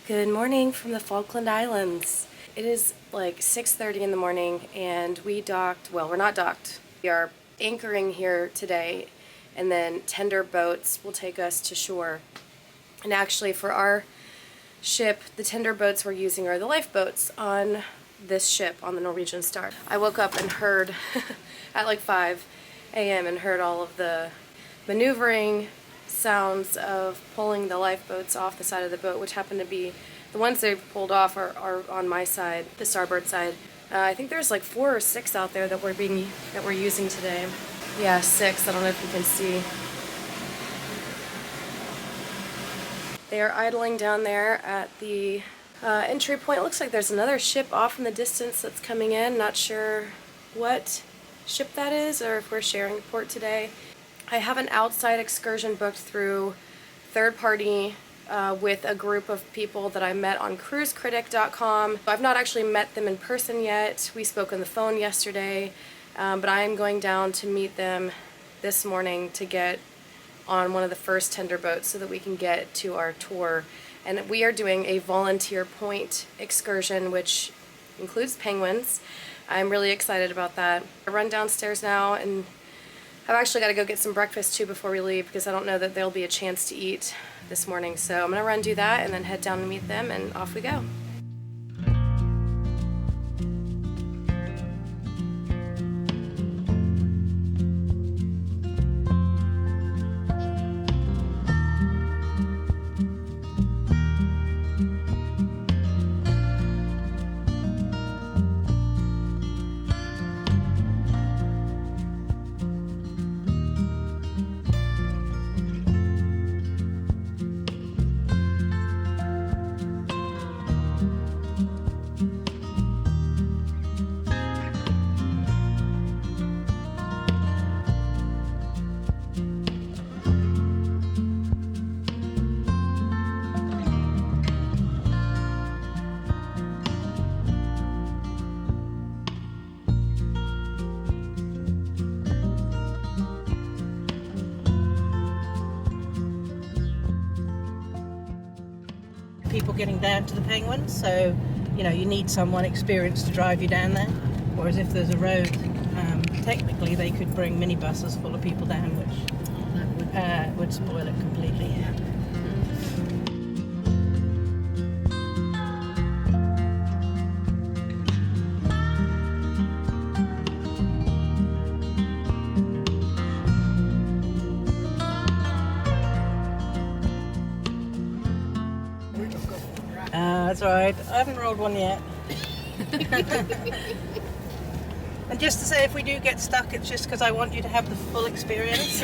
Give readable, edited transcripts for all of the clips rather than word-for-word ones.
Good morning from the Falkland Islands. It is like 6:30 in the morning and we docked, well, we're not docked. We are anchoring here today and then tender boats will take us to shore. And actually for our ship, the tender boats we're using are the lifeboats on this ship, on the Norwegian Star. I woke up and heard at like 5 a.m. and heard all of the maneuvering sounds of pulling the lifeboats off the side of the boat, which happen to be the ones they've pulled off are on my side, the starboard side. I think there's like 4 or 6 out there that we're using today. Yeah, 6. I don't know if you can see. They are idling down there at the entry point. It looks like there's another ship off in the distance that's coming in. Not sure what ship that is or if we're sharing the port today. I have an outside excursion booked through third party with a group of people that I met on cruisecritic.com. I've not actually met them in person yet. We spoke on the phone yesterday, but I am going down to meet them this morning to get on one of the first tender boats so that we can get to our tour. And we are doing a volunteer point excursion, which includes penguins. I'm really excited about that. I run downstairs now, and I've actually got to go get some breakfast too before we leave because I don't know that there'll be a chance to eat this morning. So I'm going to run do that and then head down and meet them, and off we go. People getting down to the penguins, so you need someone experienced to drive you down there, whereas if there's a road, technically they could bring minibuses full of people down, which would spoil it completely. That's right. I haven't rolled one yet. And just to say, if we do get stuck, it's just because I want you to have the full experience.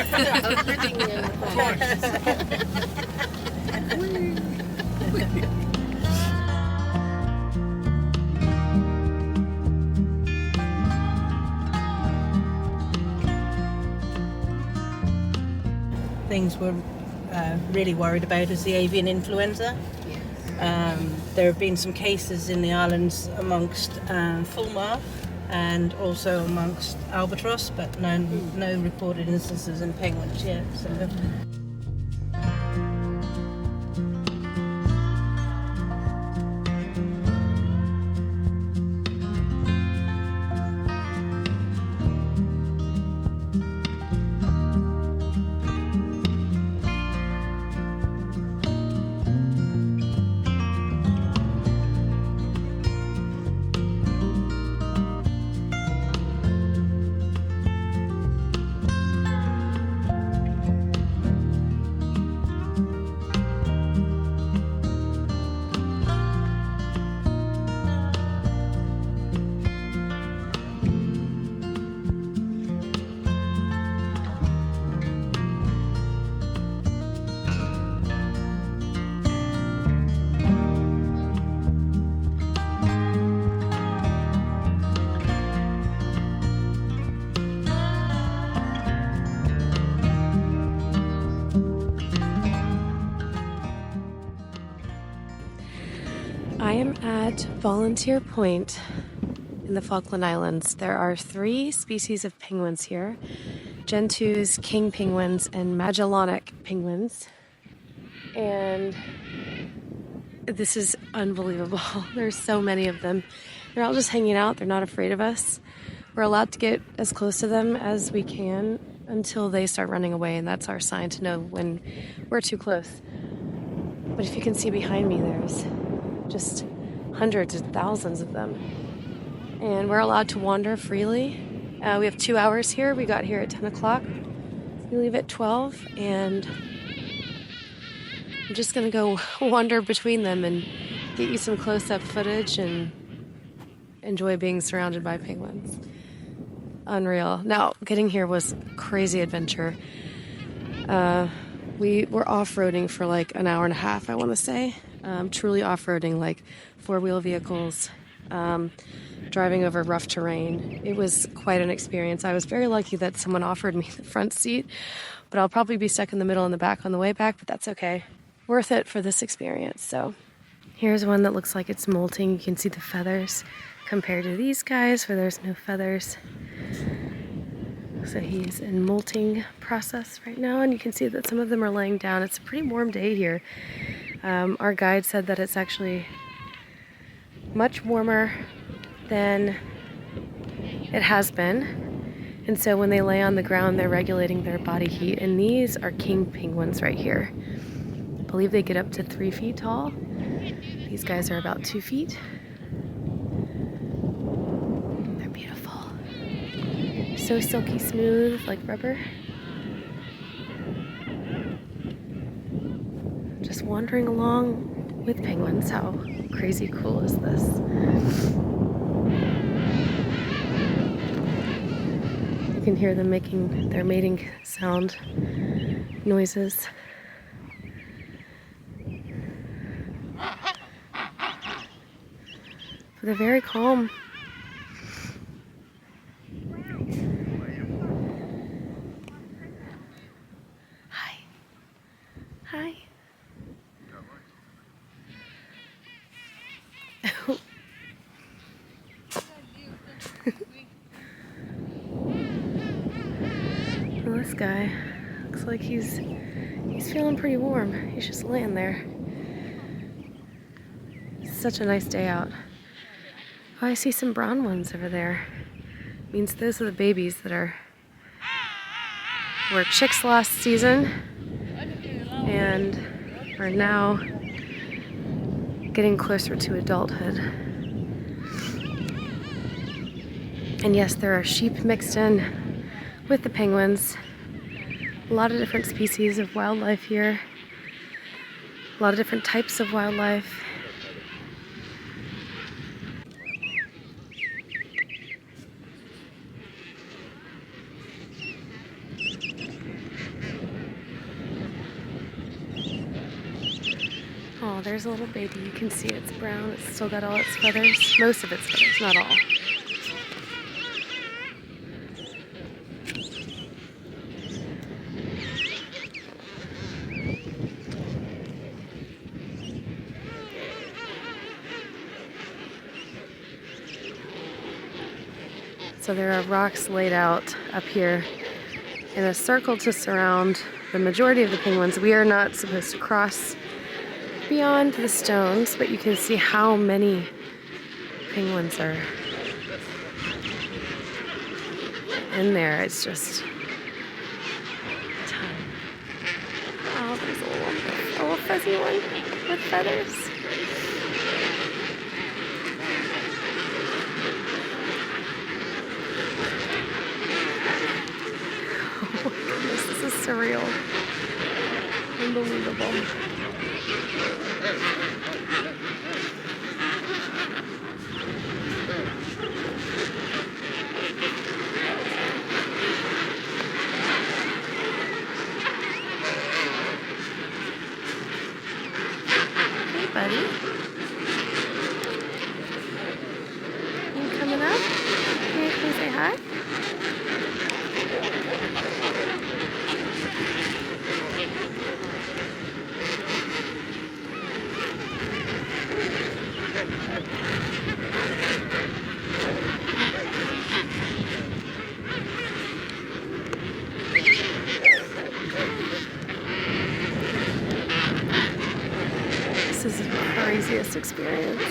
Things we're really worried about is the avian influenza. There have been some cases in the islands amongst fulmar and also amongst albatross, but no reported instances in penguins yet. So. I am at Volunteer Point in the Falkland Islands. There are 3 species of penguins here: Gentoos, king penguins, and Magellanic penguins. And This is unbelievable. There's so many of them. They're all just hanging out. They're not afraid of us. We're allowed to get as close to them as we can until they start running away, and that's our sign to know when we're too close. But if you can see behind me, there's just hundreds of thousands of them. And we're allowed to wander freely. We have 2 hours here. We got here at 10 o'clock. We leave at 12, and I'm just going to go wander between them and get you some close-up footage and enjoy being surrounded by penguins. Unreal. Now, getting here was a crazy adventure. We were off-roading for like an hour and a half, I want to say. Truly off-roading, like four-wheel vehicles, driving over rough terrain. It was quite an experience. I was very lucky that someone offered me the front seat, but I'll probably be stuck in the middle and the back on the way back, but that's okay. Worth it for this experience. So here's one that looks like it's molting. You can see the feathers compared to these guys where there's no feathers. So he's in molting process right now, and you can see that some of them are laying down. It's a pretty warm day here. Our guide said that it's actually much warmer than it has been. And so when they lay on the ground, they're regulating their body heat. And these are king penguins right here. I believe they get up to 3 feet tall. These guys are about 2 feet. They're beautiful. So silky smooth, like rubber. Just wandering along with penguins. How crazy cool is this? You can hear them making their mating sound noises. But they're very calm. Hi. Hi. Well, this guy looks like he's feeling pretty warm. He's just laying there. It's such a nice day out. Oh, I see some brown ones over there. Means those are the babies that were chicks last season and are now getting closer to adulthood. And yes, there are sheep mixed in with the penguins. A lot of different species of wildlife here. A lot of different types of wildlife. Oh, there's a little baby. You can see it's brown. It's still got all its feathers. Most of its feathers, not all. So there are rocks laid out up here in a circle to surround the majority of the penguins. We are not supposed to cross beyond the stones, but you can see how many penguins are in there. It's just a ton. Oh, there's a little fuzzy one with feathers. Oh my goodness, this is surreal. Unbelievable. Hey, buddy. You coming up? Can you come say hi? This is a crazy experience.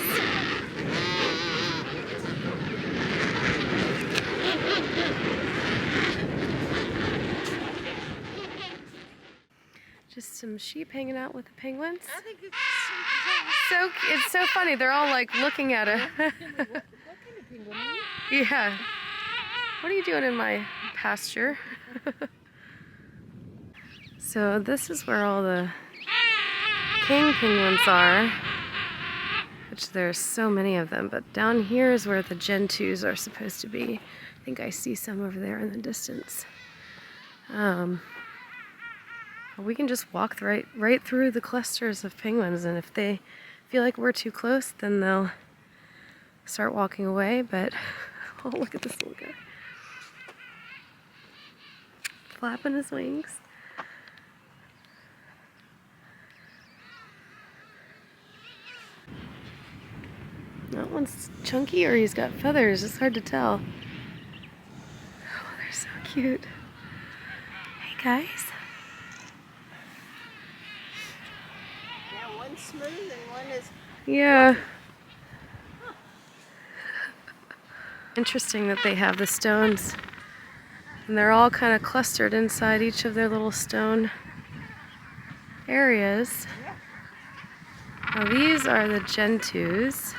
Just some sheep hanging out with the penguins. I think It's so funny. They're all like looking at it. what kind of penguin are you? Yeah. What are you doing in my pasture? So this is where all the king penguins are, which there's so many of them, but down here is where the Gentoos are supposed to be. I think I see some over there in the distance. We can just walk right through the clusters of penguins, and if they feel like we're too close, then they'll start walking away, but oh, look at this little guy. Flapping his wings. That one's chunky or he's got feathers. It's hard to tell. Oh, they're so cute. Hey guys. Yeah, one's smooth and one is... Yeah. Interesting that they have the stones. And they're all kind of clustered inside each of their little stone areas. Now these are the Gentoos.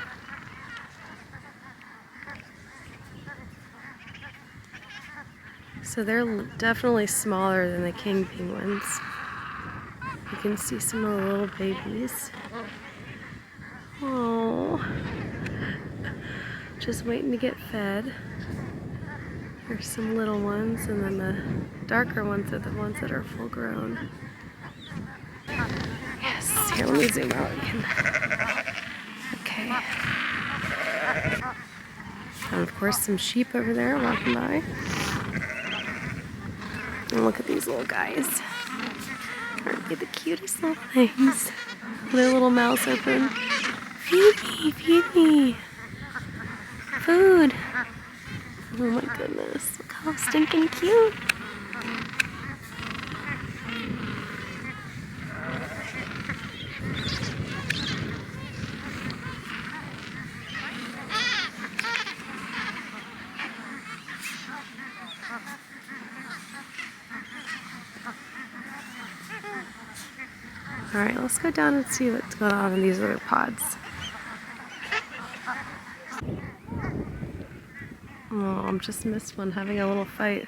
So they're definitely smaller than the king penguins. You can see some of the little babies. Oh, just waiting to get fed. There's some little ones, and then the darker ones are the ones that are full grown. Yes, here, let me zoom out again. Okay. And of course some sheep over there walking by. And look at these little guys. Aren't they the cutest little things? Their little mouths open. Feed me, feed me. Food. Oh my goodness, look how stinking cute. Alright, let's go down and see what's going on in these other pods. Oh, I just missed one having a little fight.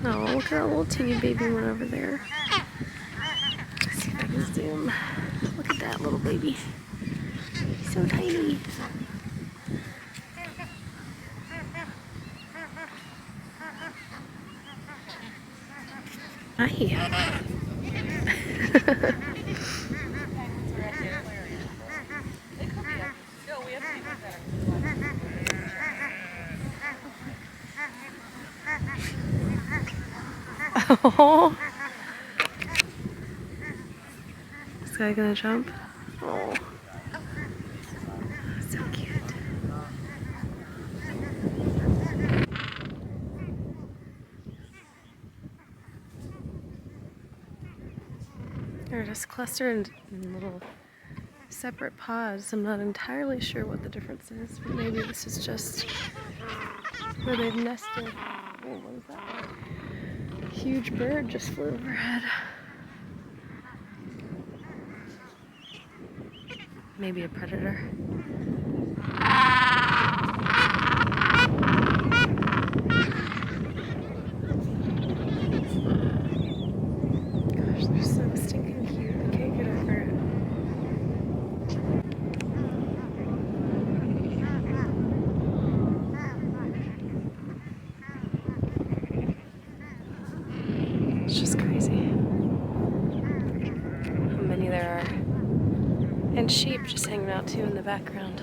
Oh, look at that little teeny baby one over there. Let's see if I can zoom. Look at that little baby. So tiny. Hi. Oh. This guy gonna jump? Oh. So cute. They're just clustered in little separate pods. I'm not entirely sure what the difference is, but maybe this is just where they've nested. Oh, what is that? A huge bird just flew overhead. Maybe a predator. Gosh, they're so stinking cute. I can't get over it. It's just crazy how many there are. And sheep just hanging out too in the background.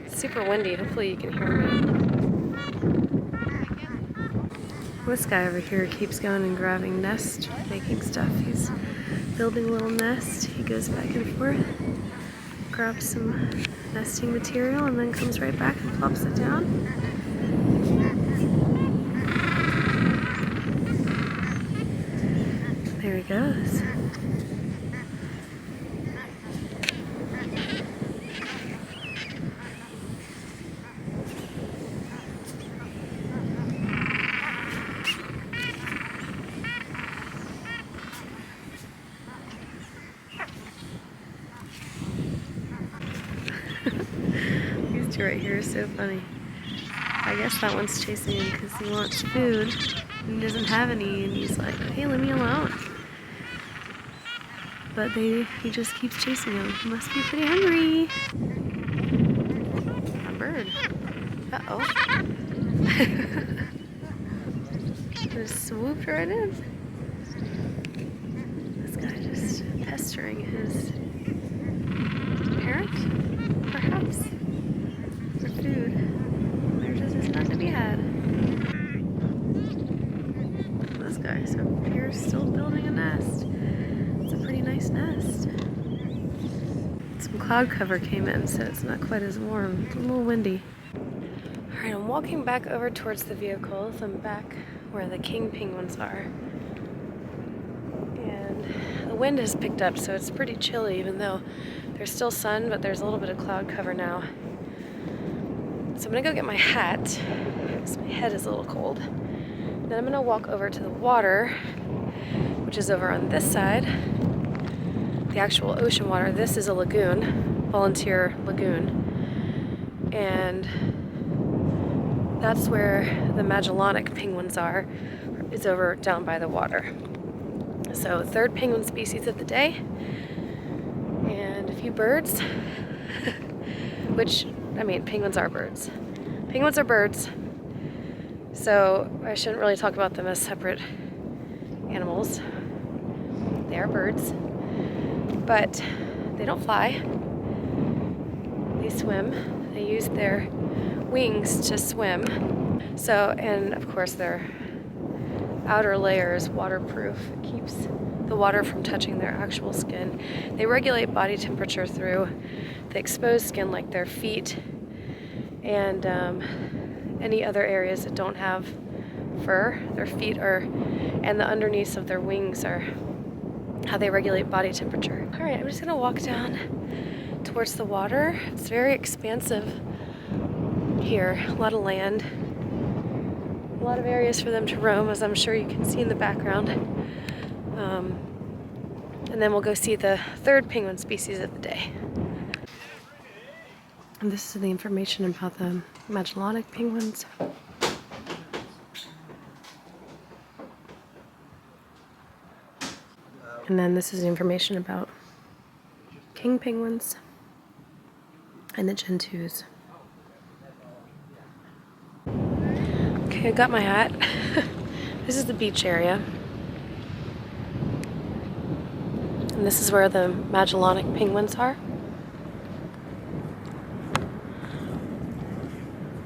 It's super windy. Hopefully you can hear me. This guy over here keeps going and grabbing nest making stuff. He's building a little nest. He goes back and forth. grabs some nesting material and then comes right back and plops it down. There he goes. These two right here are so funny. I guess that one's chasing him because he wants food. He doesn't have any, and he's like, hey, leave me alone. But he just keeps chasing him. He must be pretty hungry. A bird. Uh-oh. Just swooped right in. This guy just pestering his parent, perhaps, for food. There just is none to be had. This guy's up here still building a nest. It's a pretty nice nest. Some cloud cover came in, so it's not quite as warm. It's a little windy. Alright, I'm walking back over towards the vehicles. I'm back where the king penguins are. And the wind has picked up, so it's pretty chilly, even though there's still sun, but there's a little bit of cloud cover now. So I'm gonna go get my hat, because my head is a little cold. Then I'm gonna walk over to the water, which is over on this side. The actual ocean water. This is a lagoon, volunteer lagoon. And that's where the Magellanic penguins are. It's over down by the water. So third penguin species of the day. And a few birds. Which, I mean, penguins are birds. Penguins are birds. So I shouldn't really talk about them as separate animals. They are birds. But they don't fly. They swim. They use their wings to swim. So, and of course their outer layer is waterproof. It keeps the water from touching their actual skin. They regulate body temperature through the exposed skin, like their feet and any other areas that don't have fur. Their feet are, and the underneath of their wings are how they regulate body temperature. All right, I'm just gonna walk down towards the water. It's very expansive here, a lot of land, a lot of areas for them to roam, as I'm sure you can see in the background. And then we'll go see the third penguin species of the day. And this is the information about the Magellanic penguins. And then this is the information about king penguins and the Gentoos. Okay, I got my hat. This is the beach area. And this is where the Magellanic penguins are.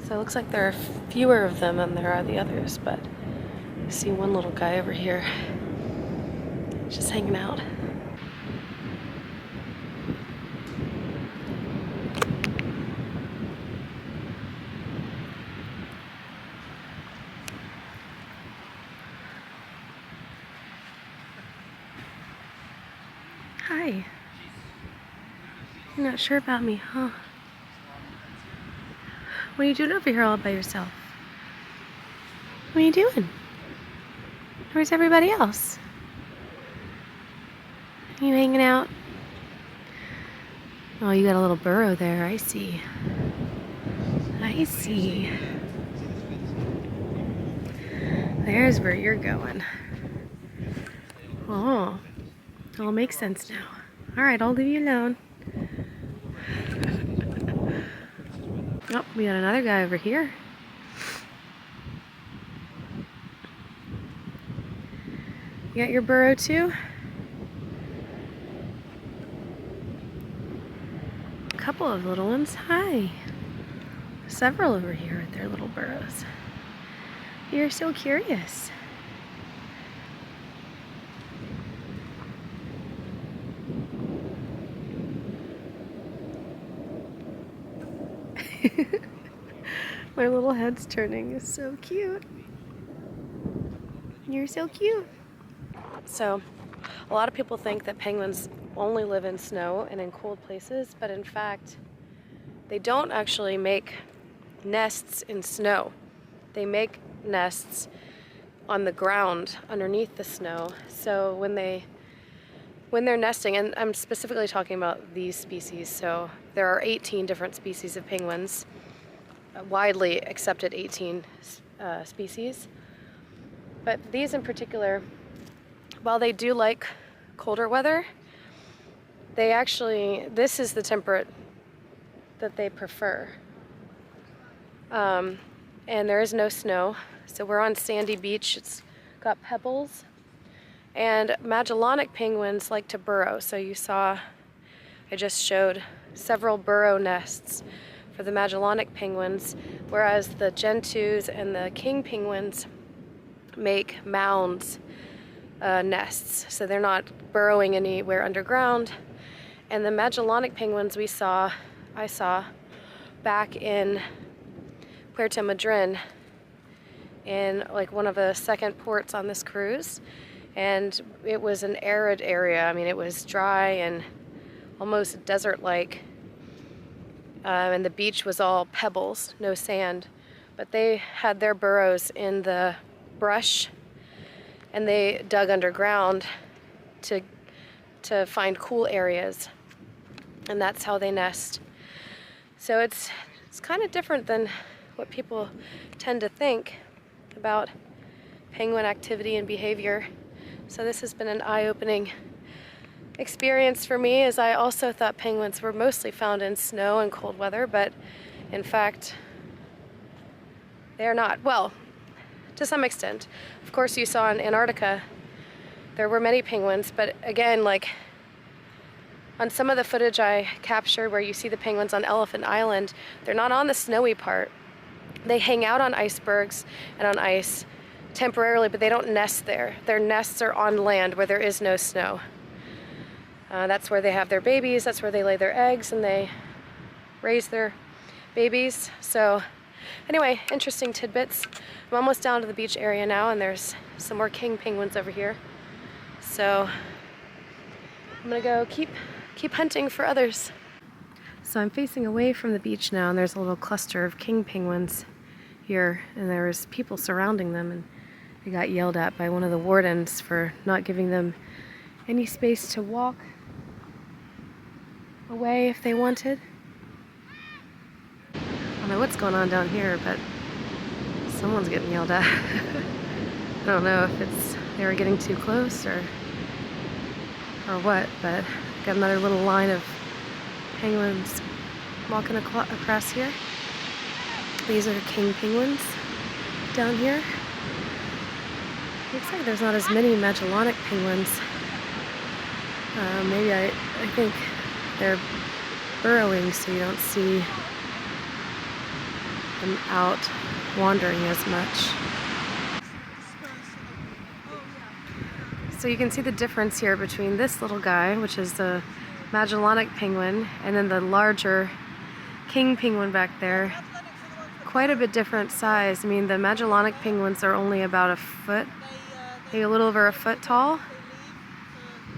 So it looks like there are fewer of them than there are the others, but I see one little guy over here just hanging out. Hi. You're not sure about me, huh? What are you doing over here all by yourself? What are you doing? Where's everybody else? Are you hanging out? Oh, you got a little burrow there, I see. I see. There's where you're going. Oh, it all makes sense now. All right, I'll leave you alone. Oh, we got another guy over here. You got your burrow too? A couple of little ones. Hi. Several over here with their little burrows. You're so curious. Their little heads turning is so cute. You're so cute. So, a lot of people think that penguins only live in snow and in cold places, but in fact, they don't actually make nests in snow. They make nests on the ground underneath the snow. So when they're nesting, and I'm specifically talking about these species, so there are 18 different species of penguins, widely accepted 18 species. But these in particular, while they do like colder weather, this is the temperate that they prefer. And there is no snow, so we're on sandy beach. It's got pebbles. And Magellanic penguins like to burrow. So you saw, I just showed several burrow nests for the Magellanic penguins, whereas the Gentoos and the king penguins make mounds nests. So they're not burrowing anywhere underground. And the Magellanic penguins I saw back in Puerto Madryn, in like one of the second ports on this cruise. And it was an arid area. I mean, it was dry and almost desert-like. And the beach was all pebbles, no sand. But they had their burrows in the brush, and they dug underground to find cool areas. And that's how they nest. So it's kind of different than what people tend to think about penguin activity and behavior. So this has been an eye-opening experience for me, as I also thought penguins were mostly found in snow and cold weather, but in fact, they're not. Well, to some extent. Of course, you saw in Antarctica, there were many penguins, but again, like on some of the footage I captured where you see the penguins on Elephant Island, they're not on the snowy part. They hang out on icebergs and on ice temporarily, but they don't nest there. Their nests are on land where there is no snow. That's where they have their babies, that's where they lay their eggs, and they raise their babies. So anyway, interesting tidbits. I'm almost down to the beach area now, and there's some more king penguins over here. So I'm gonna go keep hunting for others. So I'm facing away from the beach now, and there's a little cluster of king penguins here, and there was people surrounding them, and they got yelled at by one of the wardens for not giving them any space to walk away if they wanted. I don't know what's going on down here, but someone's getting yelled at. I don't know if they were getting too close or what, but got another little line of penguins walking across here. These are king penguins down here. Looks like there's not as many Magellanic penguins. Maybe I think they're burrowing, so you don't see them out wandering as much. So you can see the difference here between this little guy, which is the Magellanic penguin, and then the larger king penguin back there. Quite a bit different size. I mean, the Magellanic penguins are only about a foot, maybe a little over a foot tall.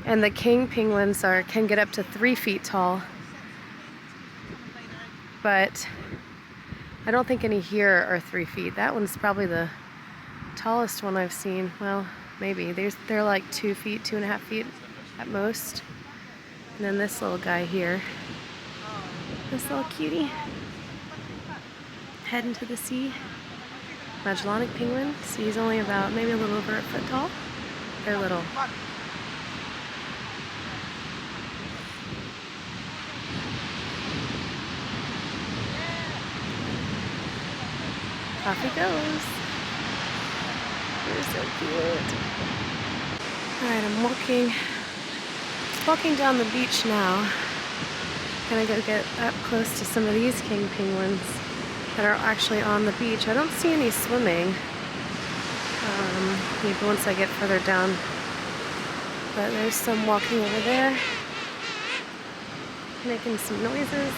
And the king penguins can get up to 3 feet tall. But I don't think any here are 3 feet. That one's probably the tallest one I've seen. Well, maybe. They're like 2 feet, 2.5 feet at most. And then this little guy here, this little cutie, head into the sea. Magellanic penguin. So he's only about maybe a little over a foot tall. They're little. Off he goes. You're so cute. Alright, I'm walking down the beach now. Gonna go get up close to some of these king penguins that are actually on the beach. I don't see any swimming. Maybe once I get further down. But there's some walking over there, making some noises.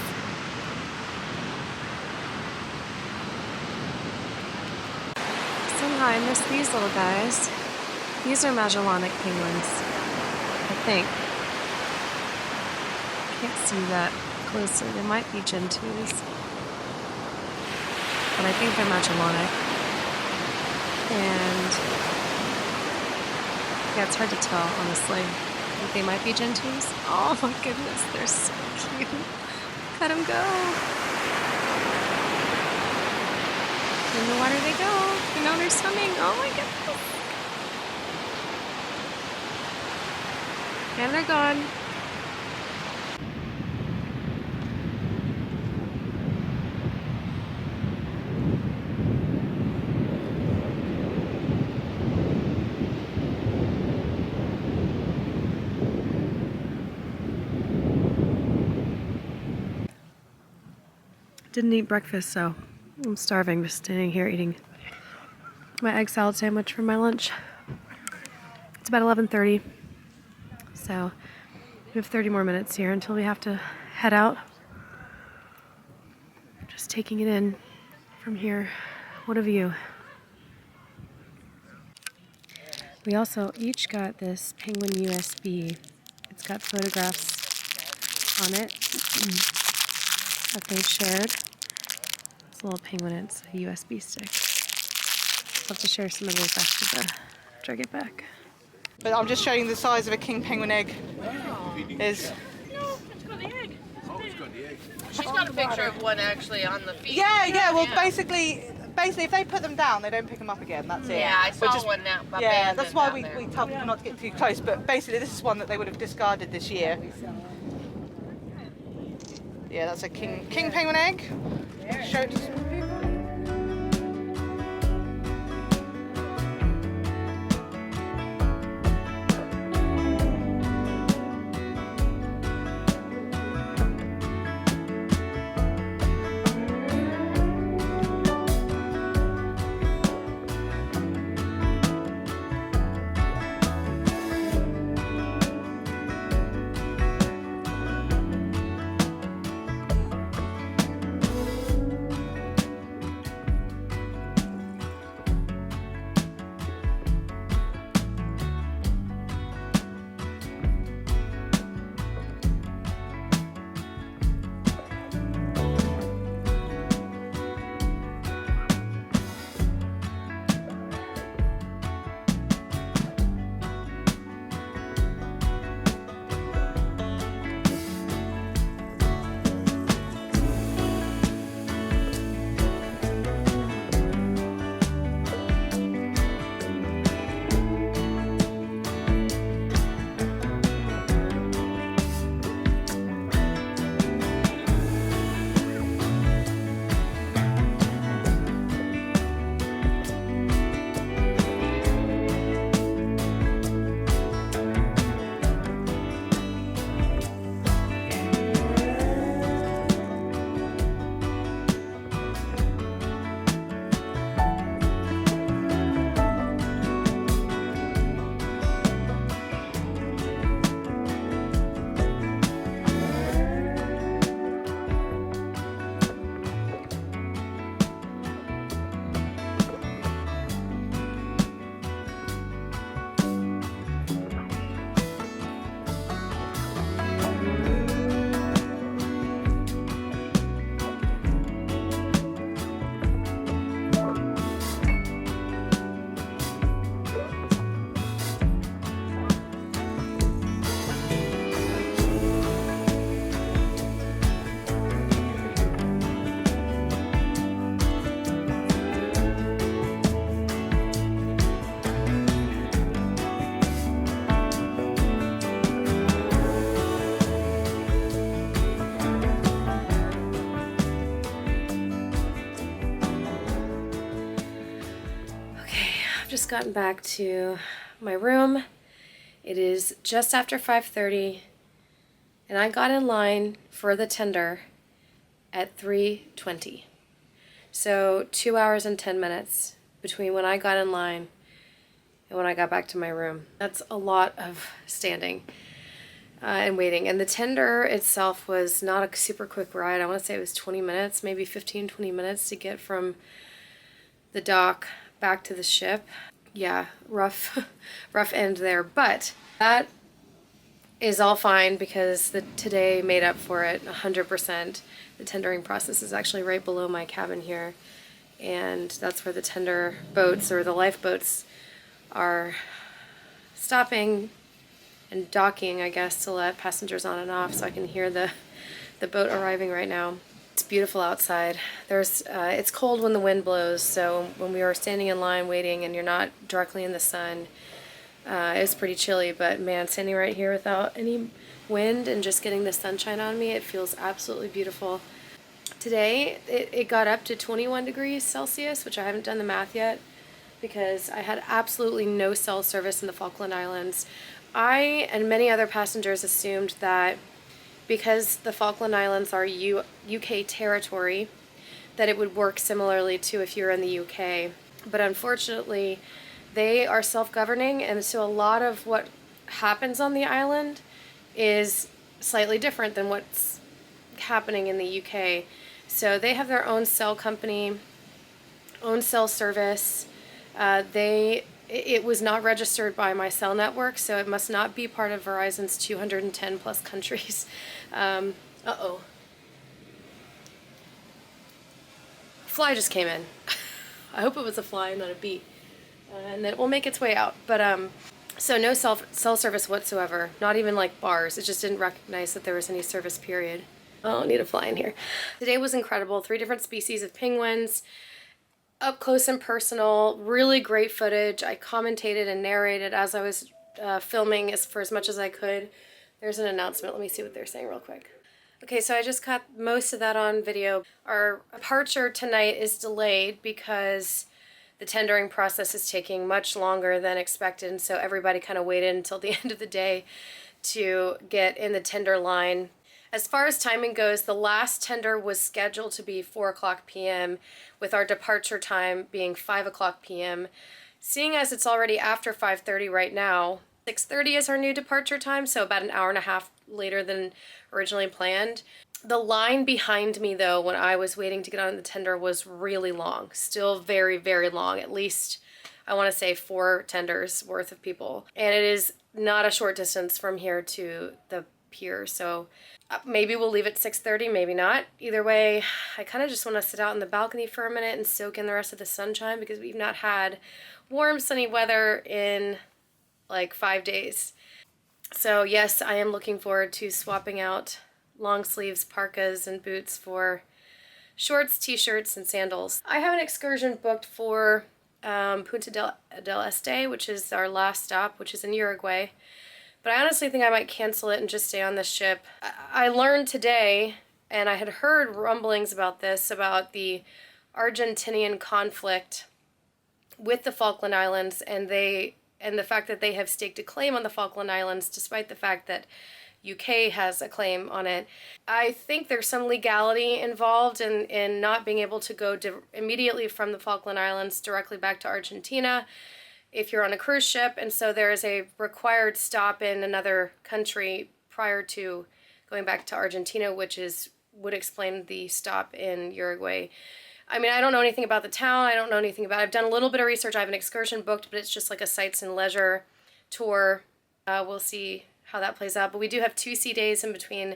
I missed these little guys. These are Magellanic penguins, I think. Can't see that closely. They might be Gentoos, but I think they're Magellanic. And yeah, it's hard to tell, honestly. I think they might be Gentoos. Oh my goodness, they're so cute. Let them go. In the water they go. And now they're swimming. Oh my goodness. And they're gone. Didn't eat breakfast, so I'm starving, just standing here eating my egg salad sandwich for my lunch. It's about 11:30, so we have 30 more minutes here until we have to head out. Just taking it in from here. What a view. We also each got this Penguin USB. It's got photographs on it that they shared. It's a little penguin, it's a USB stick. I'll have to share some of those after I get back. But I'm just showing the size of a king penguin egg. Is No, it's got the egg. She's got a picture of one actually on the feed. yeah. Well, basically, if they put them down, they don't pick them up again. That's it. Yeah, I saw Which is- one now. Yeah, that's why we abandoned tell people not to get too close. But basically, this is one that they would have discarded this year. Yeah, that's a king penguin egg. Show it to some people. Just gotten back to my room. It is just after 5:30 and I got in line for the tender at 3:20. So 2 hours and 10 minutes between when I got in line and when I got back to my room. That's a lot of standing and waiting. And the tender itself was not a super quick ride. I want to say it was 20 minutes, maybe 15, 20 minutes to get from the dock back to the ship. Yeah, rough, rough end there, but that is all fine because today made up for it 100%. The tendering process is actually right below my cabin here, and that's where the tender boats or the lifeboats are stopping and docking, I guess, to let passengers on and off, so I can hear the boat arriving right now. It's beautiful outside. It's cold when the wind blows, so when we were standing in line waiting and you're not directly in the sun, it was pretty chilly, but man, standing right here without any wind and just getting the sunshine on me, it feels absolutely beautiful. Today, it got up to 21 degrees Celsius, which I haven't done the math yet because I had absolutely no cell service in the Falkland Islands. I and many other passengers assumed that because the Falkland Islands are UK territory, that it would work similarly to if you're in the UK. But unfortunately, they are self-governing, and so a lot of what happens on the island is slightly different than what's happening in the UK. So they have their own cell company, own cell service. It was not registered by my cell network, so it must not be part of Verizon's 210 plus countries. Uh-oh. Fly just came in. I hope it was a fly, not a bee. And it will make its way out. But so no cell service whatsoever, not even like bars. It just didn't recognize that there was any service period. I don't need a fly in here. Today was incredible. 3 different species of penguins, up close and personal, really great footage. I commentated and narrated as I was filming for as much as I could. There's an announcement. Let me see what they're saying real quick. Okay, so I just got most of that on video. Our departure tonight is delayed because the tendering process is taking much longer than expected, and so everybody kind of waited until the end of the day to get in the tender line. As far as timing goes, the last tender was scheduled to be 4 o'clock p.m. with our departure time being 5 o'clock p.m. Seeing as it's already after 5:30 right now, 6:30 is our new departure time, so about an hour and a half later than originally planned. The line behind me, though, when I was waiting to get on the tender was really long. Still very, very long. At least, I want to say 4 tenders worth of people. And it is not a short distance from here to the pier, so maybe we'll leave at 6:30, maybe not. Either way, I kind of just want to sit out in the balcony for a minute and soak in the rest of the sunshine because we've not had warm, sunny weather in like 5 days. So yes, I am looking forward to swapping out long sleeves, parkas, and boots for shorts, t-shirts, and sandals. I have an excursion booked for Punta del Este, which is our last stop, which is in Uruguay. But I honestly think I might cancel it and just stay on the ship. I learned today, and I had heard rumblings about this, about the Argentinian conflict with the Falkland Islands, and the fact that they have staked a claim on the Falkland Islands, despite the fact that UK has a claim on it. I think there's some legality involved in not being able to go immediately from the Falkland Islands directly back to Argentina if you're on a cruise ship, and so there is a required stop in another country prior to going back to Argentina, which would explain the stop in Uruguay. I mean, I don't know anything about the town. I don't know anything about it. I've done a little bit of research. I have an excursion booked, but it's just like a sights and leisure tour. We'll see how that plays out. But we do have 2 sea days in between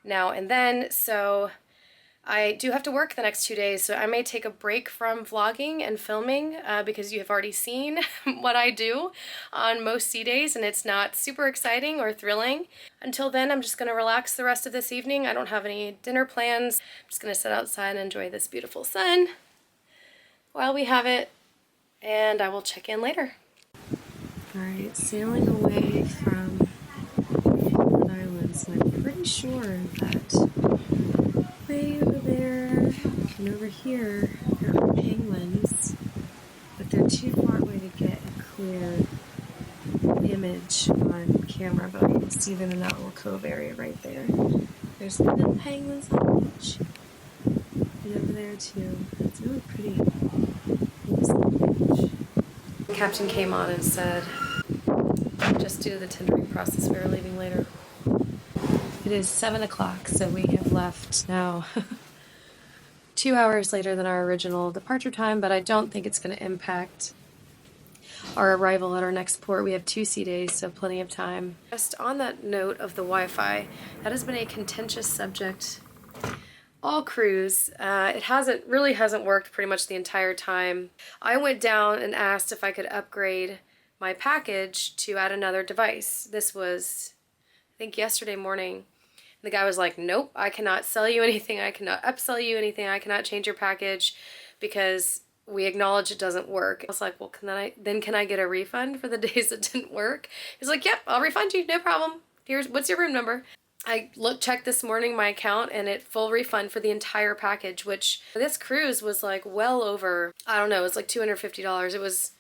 now and then, so I do have to work the next 2 days, so I may take a break from vlogging and filming because you have already seen what I do on most sea days, and it's not super exciting or thrilling. Until then, I'm just going to relax the rest of this evening. I don't have any dinner plans. I'm just going to sit outside and enjoy this beautiful sun while we have it, and I will check in later. Alright, sailing away from Falkland Islands, and I'm pretty sure that way over there and over here there are penguins, but they're too far away to get a clear image on camera, but you can see them in that little cove area right there. There's the penguins on the beach, and over there too. It's really pretty. The captain came on and said, just due to the tendering process, we are leaving later. It is 7 o'clock, so we have left now 2 hours later than our original departure time, but I don't think it's going to impact our arrival at our next port. We have 2 sea days, so plenty of time. Just on that note of the Wi-Fi, that has been a contentious subject all cruise. It really hasn't worked pretty much the entire time. I went down and asked if I could upgrade my package to add another device. This was, I think, yesterday morning. The guy was like, nope, I cannot sell you anything, I cannot upsell you anything, I cannot change your package because we acknowledge it doesn't work. I was like, well, can I get a refund for the days it didn't work? He's like, yep, I'll refund you, no problem. What's your room number? I checked this morning my account and it full refund for the entire package, which for this cruise was like well over, I don't know, it's like $250. It was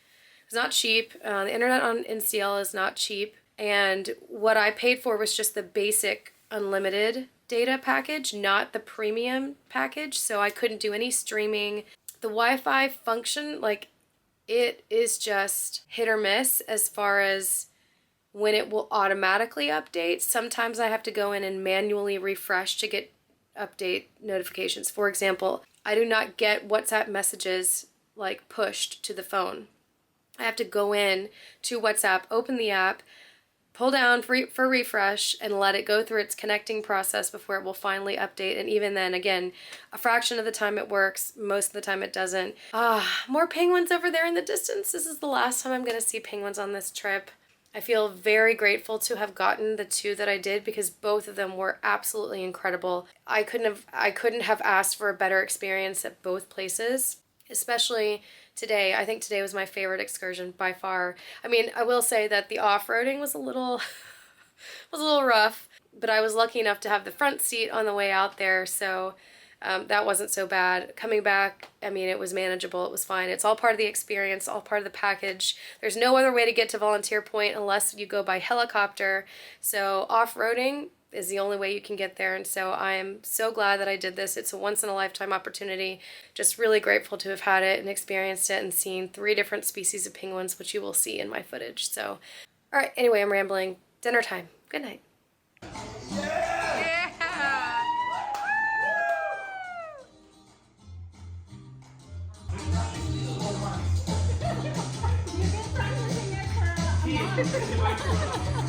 not cheap. The internet on NCL is not cheap. And what I paid for was just the basic unlimited data package, not the premium package. So I couldn't do any streaming. The Wi-Fi function, like, it is just hit or miss as far as when it will automatically update. Sometimes I have to go in and manually refresh to get update notifications. For example, I do not get WhatsApp messages like pushed to the phone. I have to go in to WhatsApp, open the app, pull down for refresh, and let it go through its connecting process before it will finally update. And even then, again, a fraction of the time it works, most of the time it doesn't. More penguins over there in the distance. This is the last time I'm going to see penguins on this trip. I feel very grateful to have gotten the 2 that I did because both of them were absolutely incredible. I couldn't have asked for a better experience at both places, especially today. I think today was my favorite excursion by far. I mean, I will say that the off-roading was a little rough, but I was lucky enough to have the front seat on the way out there, so that wasn't so bad. Coming back, I mean, it was manageable. It was fine. It's all part of the experience, all part of the package. There's no other way to get to Volunteer Point unless you go by helicopter. So off-roading is the only way you can get there. And so I'm so glad that I did this. It's a once-in-a-lifetime opportunity. Just really grateful to have had it and experienced it and seen 3 different species of penguins, which you will see in my footage. So, all right, anyway, I'm rambling. Dinner time. Good night. Yeah.